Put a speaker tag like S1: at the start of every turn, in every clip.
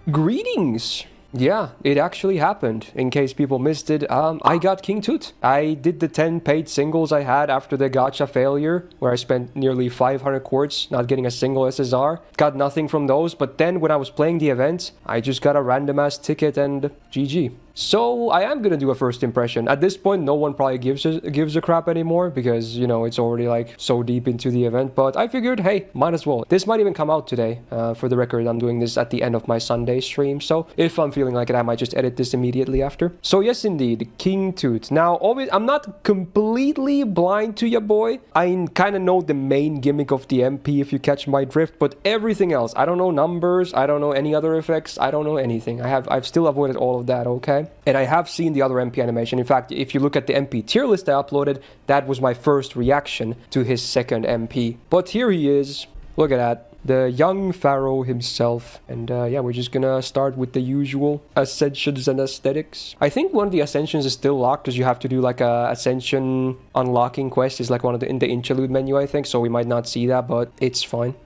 S1: Greetings! Yeah, it actually happened. In case people missed it, I got King Tut. I did the 10 paid singles I had after the gacha failure, where I spent nearly 500 quartz not getting a single SSR. Got nothing from those, but then when I was playing the event, I just got a random ass ticket and GG. So I am gonna do a first impression. At this point, no one probably gives a crap anymore because, you know, it's already like so deep into the event. But I figured, hey, might as well. This might even come out today. For the record, I'm doing this at the end of my Sunday stream. So if I'm feeling like it, I might just edit this immediately after. So yes, indeed, King Tut. Now, I'm not completely blind to ya boy. I kind of know the main gimmick of the MP if you catch my drift. But everything else, I don't know numbers. I don't know any other effects. I don't know anything. I've still avoided all of that, okay? And I have seen the other MP animation. In fact, if you look at the MP tier list I uploaded, that was my first reaction to his second MP. But here he is. Look at that. The young pharaoh himself. And yeah, we're just gonna start with the usual Ascensions and Aesthetics. I think one of the Ascensions is still locked because you have to do like a Ascension unlocking quest. Is like one of in the interlude menu, I think. So we might not see that, but it's fine.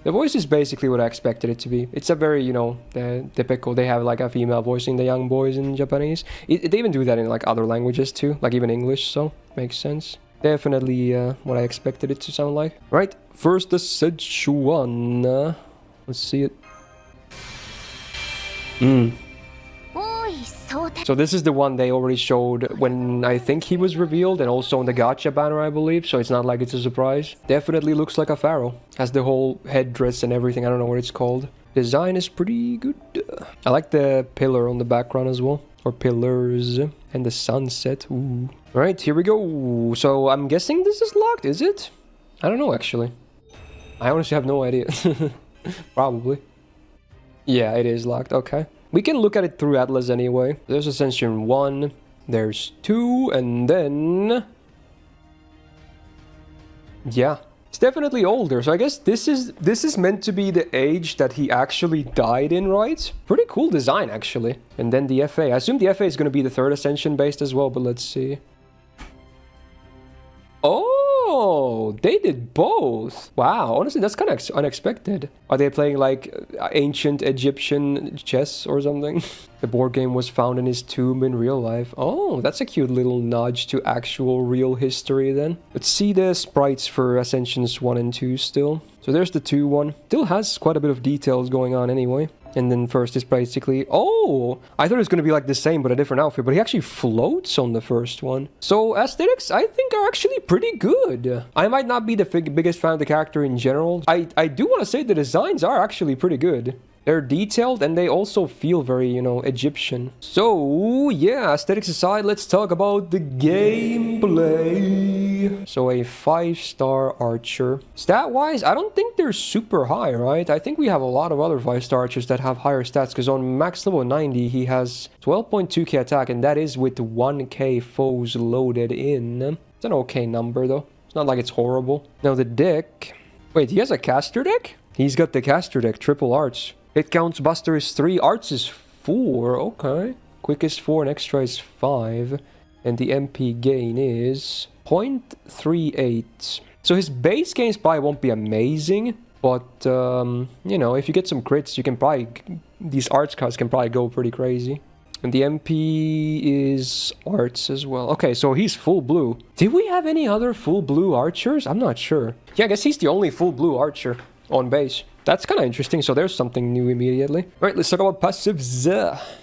S1: The voice is basically what I expected it to be. It's a very, you know, typical. They have like a female voicing the young boys in Japanese. They even do that in like other languages too, like even English, so makes sense. Definitely what I expected it to sound like. Right, first the Szechuan. Let's see it. So this is the one they already showed when I think he was revealed and also on the gacha banner, I believe. So it's not like it's a surprise. Definitely looks like a pharaoh. Has the whole headdress and everything. I don't know what it's called. Design is pretty good. I like the pillar on the background as well. Or pillars. And the sunset. Ooh. Alright, here we go. So I'm guessing this is locked, is it? I don't know actually. I honestly have no idea. Probably. Yeah, it is locked. Okay. We can look at it through Atlas anyway. There's Ascension 1, there's 2, and then... yeah. It's definitely older, so I guess this is meant to be the age that he actually died in, right? Pretty cool design, actually. And then the FA. I assume the FA is going to be the third Ascension based as well, but let's see. Oh, they did both. Wow, honestly, that's kind of unexpected. Are they playing like ancient Egyptian chess or something? The board game was found in his tomb in real life. Oh, that's a cute little nudge to actual real history then. Let's see the sprites for Ascensions 1 and 2 still. So there's the 2 one. Still has quite a bit of details going on anyway. And then first is basically... oh! I thought it was going to be like the same but a different outfit. But he actually floats on the first one. So aesthetics, I think, are actually pretty good. I might not be the biggest fan of the character in general. I do want to say the designs are actually pretty good. They're detailed and they also feel very, you know, Egyptian. So, yeah, aesthetics aside, let's talk about the gameplay. So a 5-star archer. Stat-wise, I don't think they're super high, right? I think we have a lot of other 5-star archers that have higher stats because on max level 90, he has 12.2k attack and that is with 1k foes loaded in. It's an okay number though. It's not like it's horrible. Now the deck... wait, he has a caster deck? He's got the caster deck, triple arts. Hit counts buster is 3, arts is 4, okay. Quick is 4 and extra is 5. And the MP gain is 0.38. So his base gains probably won't be amazing. But, you know, if you get some crits, you can probably... these arts cards can probably go pretty crazy. And the MP is arts as well. Okay, so he's full blue. Did we have any other full blue archers? I'm not sure. Yeah, I guess he's the only full blue archer on base. That's kind of interesting, so there's something new immediately. Alright, let's talk about passives.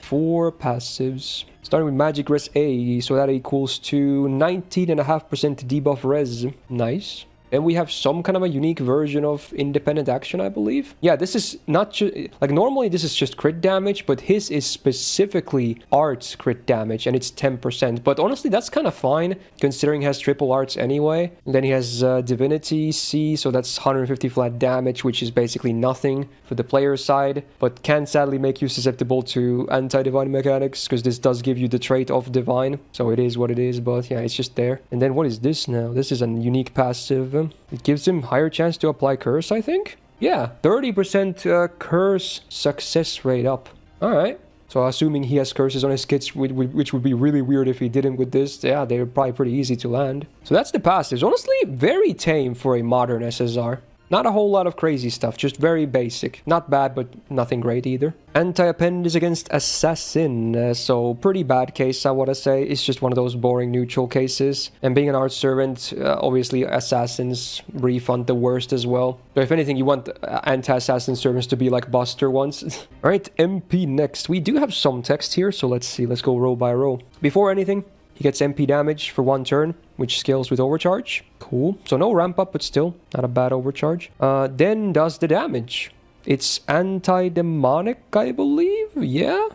S1: 4 passives. Starting with Magic Res A, so that equals to 19.5% debuff res. Nice. And we have some kind of a unique version of independent action, I believe. Yeah, this is not just... like, normally this is just crit damage, but his is specifically arts crit damage, and it's 10%. But honestly, that's kind of fine, considering he has triple arts anyway. And then he has Divinity C, so that's 150 flat damage, which is basically nothing for the player side, but can sadly make you susceptible to anti-divine mechanics, because this does give you the trait of divine. So it is what it is, but yeah, it's just there. And then what is this now? This is a unique passive. It gives him higher chance to apply curse, I think? Yeah, 30% curse success rate up. Alright. So assuming he has curses on his kits, which would be really weird if he didn't with this, yeah, they're probably pretty easy to land. So that's the passives. Honestly, very tame for a modern SSR. Not a whole lot of crazy stuff, just very basic. Not bad, but nothing great either. Anti-Append is against Assassin, so pretty bad case, I want to say. It's just one of those boring neutral cases. And being an Art Servant, obviously Assassins refund the worst as well. So if anything, you want anti-Assassin servants to be like Buster ones. Alright, MP next. We do have some text here, so let's see. Let's go row by row. Before anything, he gets MP damage for 1 turn, which scales with overcharge. Cool. So no ramp up, but still not a bad overcharge. Then does the damage. It's anti-demonic, I believe. Yeah.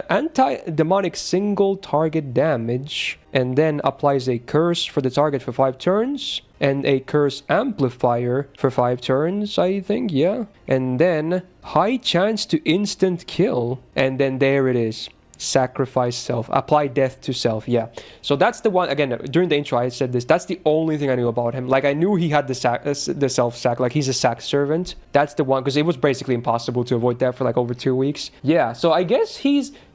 S1: Anti-demonic single target damage. And then applies a curse for the target for 5 turns. And a curse amplifier for 5 turns, I think. Yeah. And then high chance to instant kill. And then there it is. Sacrifice self, apply death to self. Yeah, so that's the one. Again, during the intro I said this, that's the only thing I knew about him. Like, I knew he had the self sack, like he's a sack servant. That's the one, because it was basically impossible to avoid that for like over 2 weeks. Yeah, so I guess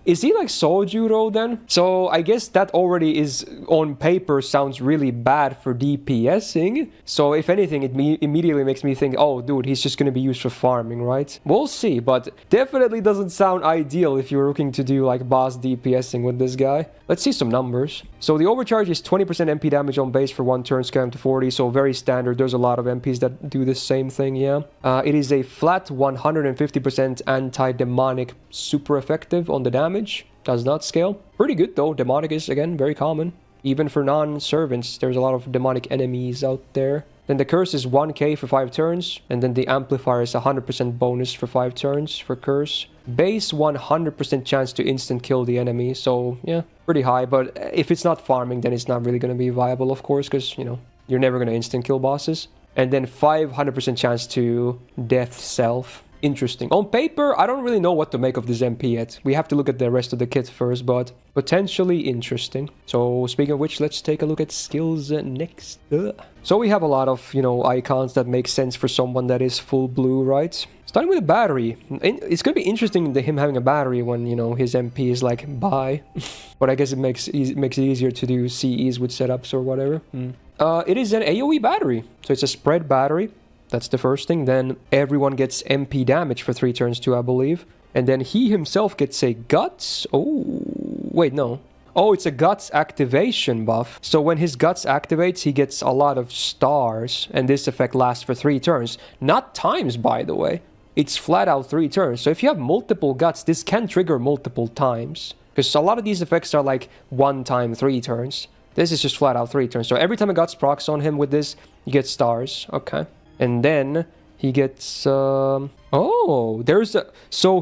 S1: is he like Sojuro then? So I guess that already is, on paper, sounds really bad for DPSing. So if anything, it immediately makes me think, oh dude, he's just going to be used for farming, right? We'll see, but definitely doesn't sound ideal if you're looking to do like boss DPSing with this guy. Let's see some numbers. So the overcharge is 20% MP damage on base for 1 turn, scale to 40, so very standard. There's a lot of MPs that do the same thing, yeah. It is a flat 150% anti-demonic, super effective on the damage. Does not scale. Pretty good though. Demonic is, again, very common. Even for non-servants, there's a lot of demonic enemies out there. Then the curse is 1k for 5 turns. And then the amplifier is 100% bonus for 5 turns for curse. Base 100% chance to instant kill the enemy. So yeah, pretty high. But if it's not farming, then it's not really going to be viable, of course. Because, you know, you're never going to instant kill bosses. And then 500% chance to death self. Interesting. On paper, I don't really know what to make of this MP yet. We have to look at the rest of the kit first, but potentially interesting. So speaking of which, let's take a look at skills next. So we have a lot of, you know, icons that make sense for someone that is full blue, right? Starting with a battery. It's going to be interesting him having a battery when, you know, his MP is like bye. But I guess it makes it easier to do CEs with setups or whatever. It is an AoE battery. So it's a spread battery. That's the first thing. Then everyone gets MP damage for 3 turns too, I believe. And then he himself gets a Guts. Oh, wait, no. Oh, it's a Guts activation buff. So when his Guts activates, he gets a lot of stars. And this effect lasts for 3 turns. Not times, by the way. It's flat out 3 turns. So if you have multiple Guts, this can trigger multiple times. Because a lot of these effects are like 1 time 3 turns. This is just flat out 3 turns. So every time a Guts procs on him with this, you get stars. Okay. And then he gets, so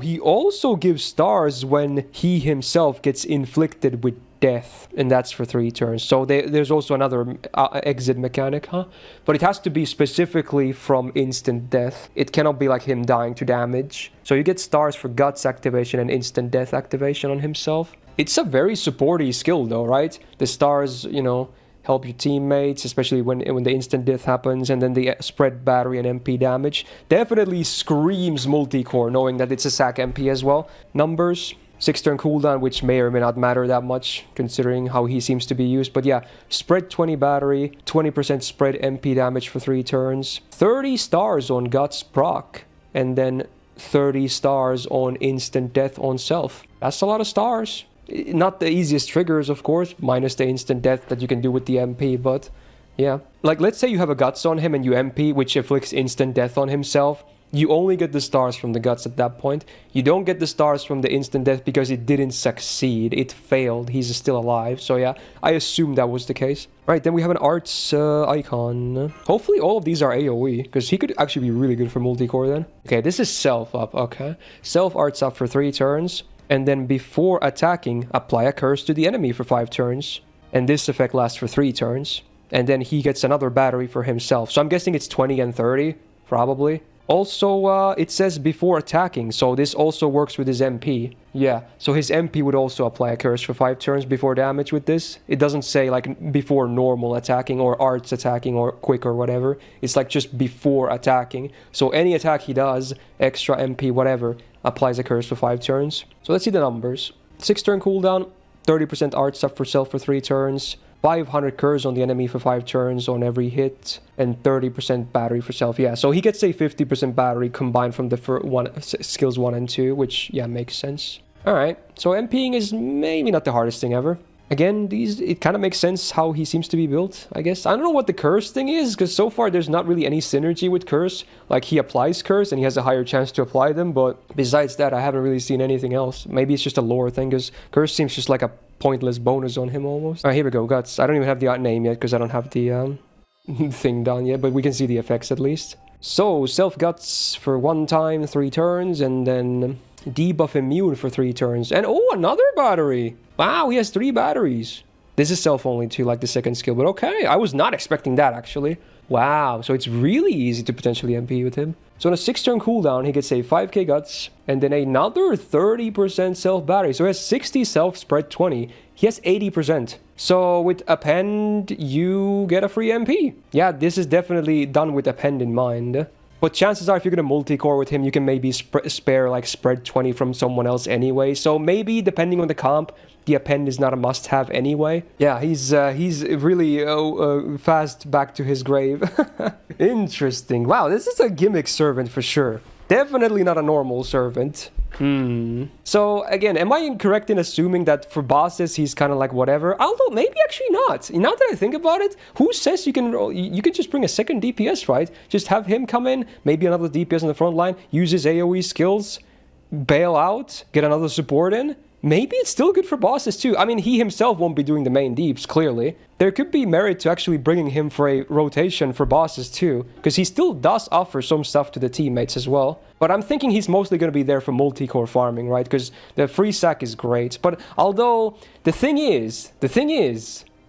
S1: he also gives stars when he himself gets inflicted with death, and that's for 3 turns. So there's also another exit mechanic, huh? But it has to be specifically from instant death. It cannot be like him dying to damage. So you get stars for Guts activation and instant death activation on himself. It's a very supporty skill though, right? The stars, you know, help your teammates, especially when the instant death happens, and then the spread battery and MP damage. Definitely screams multi-core, knowing that it's a sack MP as well. Numbers, 6 turn cooldown, which may or may not matter that much, considering how he seems to be used. But yeah, spread 20 battery, 20% spread MP damage for 3 turns, 30 stars on Guts proc, and then 30 stars on instant death on self. That's a lot of stars. Not the easiest triggers, of course, minus the instant death that you can do with the MP, but yeah. Like, let's say you have a Guts on him and you MP, which inflicts instant death on himself. You only get the stars from the Guts at that point. You don't get the stars from the instant death because it didn't succeed. It failed. He's still alive. So yeah, I assume that was the case. Right, then we have an arts icon. Hopefully all of these are AoE, because he could actually be really good for multi-core then. Okay, this is self up. Okay. Self arts up for 3 turns. And then before attacking, apply a curse to the enemy for 5 turns. And this effect lasts for 3 turns. And then he gets another battery for himself. So I'm guessing it's 20 and 30, probably. Also, it says before attacking, so this also works with his MP. Yeah, so his MP would also apply a curse for 5 turns before damage with this. It doesn't say like before normal attacking or arts attacking or quick or whatever. It's like just before attacking. So any attack he does, extra MP, whatever, applies a curse for 5 turns. So let's see the numbers. 6 turn cooldown, 30% art stuff for self for 3 turns. 500 curse on the enemy for 5 turns on every hit, and 30% battery for self. Yeah, so he gets a 50% battery combined from the skills 1 and 2, which, yeah, makes sense. Alright, so MPing is maybe not the hardest thing ever. Again, it kind of makes sense how he seems to be built, I guess. I don't know what the curse thing is, because so far there's not really any synergy with curse. Like, he applies curse and he has a higher chance to apply them, but besides that, I haven't really seen anything else. Maybe it's just a lore thing, because curse seems just like a pointless bonus on him almost. Alright, here we go, Guts. I don't even have the name yet, because I don't have the thing done yet, but we can see the effects at least. So, self-Guts for 1 time, 3 turns, and then debuff immune for 3 turns. And oh, another battery! Wow, he has 3 batteries. This is self-only too, like the second skill, but okay. I was not expecting that, actually. Wow, so it's really easy to potentially MP with him. So on a 6-turn cooldown, he gets a 5k Guts, and then another 30% self-battery. So he has 60 self, spread 20. He has 80%. So with Append, you get a free MP. Yeah, this is definitely done with Append in mind. But chances are, if you're going to multi-core with him, you can maybe spare, like, spread 20 from someone else anyway. So maybe, depending on the comp, the Append is not a must-have anyway. Yeah, he's really fast back to his grave. Interesting. Wow, this is a gimmick servant for sure. Definitely not a normal servant. So, again, am I incorrect in assuming that for bosses, he's kind of like whatever? Although, maybe actually not. Now that I think about it, who says you can just bring a second DPS, right? Just have him come in, maybe another DPS in the front line, use his AoE skills, bail out, get another support in. Maybe it's still good for bosses too. I mean, he himself won't be doing the main deeps, clearly. There could be merit to actually bringing him for a rotation for bosses too, because he still does offer some stuff to the teammates as well. But I'm thinking he's mostly going to be there for multi-core farming, right? Because the free sack is great. But although, the thing is,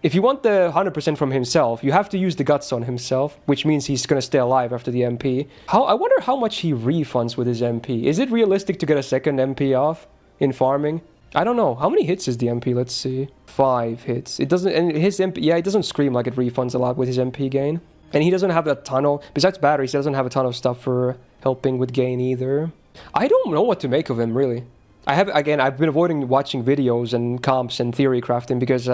S1: if you want the 100% from himself, you have to use the Guts on himself, which means he's going to stay alive after the MP. I wonder how much he refunds with his MP. Is it realistic to get a second MP off in farming? I don't know. How many hits is the MP? Let's see. 5 hits. It doesn't... And his MP... Yeah, it doesn't scream like it refunds a lot with his MP gain. And he doesn't have a ton of... Besides batteries, he doesn't have a ton of stuff for helping with gain either. I don't know what to make of him, really. I've been avoiding watching videos and comps and theory crafting because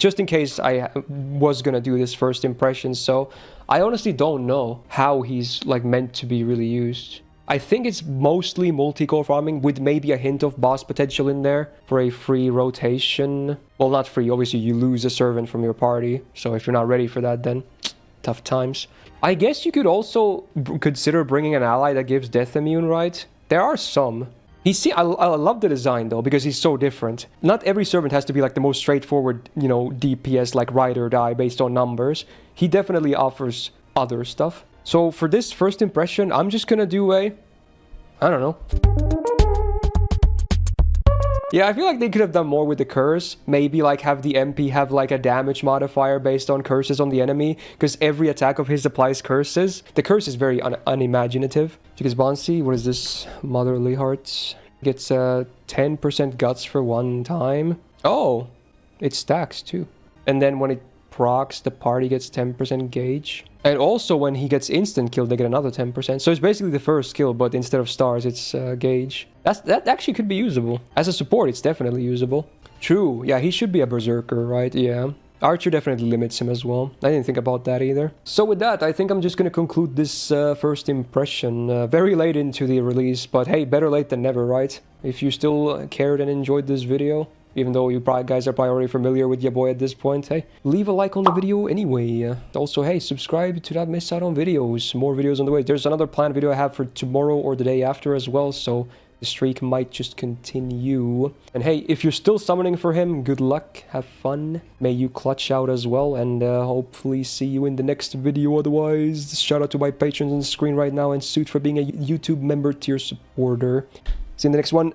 S1: just in case I was gonna do this first impression, so I honestly don't know how he's, like, meant to be really used. I think it's mostly multi-core farming with maybe a hint of boss potential in there for a free rotation. Well, not free, obviously you lose a servant from your party, so if you're not ready for that, then tough times. I guess you could also consider bringing an ally that gives death immune, right? There are some. I love the design though, because he's so different. Not every servant has to be like the most straightforward, you know, DPS like ride or die based on numbers. He definitely offers other stuff. So for this first impression, I'm just gonna do I don't know. Yeah, I feel like they could have done more with the curse. Maybe like have the MP have like a damage modifier based on curses on the enemy, because every attack of his applies curses. The curse is very unimaginative. Because Bonsi, what is this? Motherly Hearts. Gets 10% guts for 1 time. Oh, it stacks too. And then when it procs, the party gets 10% gauge. And also when he gets instant kill, they get another 10%. So it's basically the first skill, but instead of stars, it's gauge. That actually could be usable. As a support, it's definitely usable. True, yeah, he should be a berserker, right? Yeah. Archer definitely limits him as well. I didn't think about that either. So with that, I think I'm just gonna conclude this first impression. Very late into the release, but hey, better late than never, right? If you still cared and enjoyed this video, even though you guys are probably already familiar with your boy at this point, hey, leave a like on the video anyway. Also, hey, subscribe to not miss out on videos. More videos on the way. There's another planned video I have for tomorrow or the day after as well, so the streak might just continue. And hey, if you're still summoning for him, good luck, have fun. May you clutch out as well, and hopefully see you in the next video. Otherwise, shout out to my patrons on the screen right now, and Suit for being a YouTube member tier supporter. See you in the next one.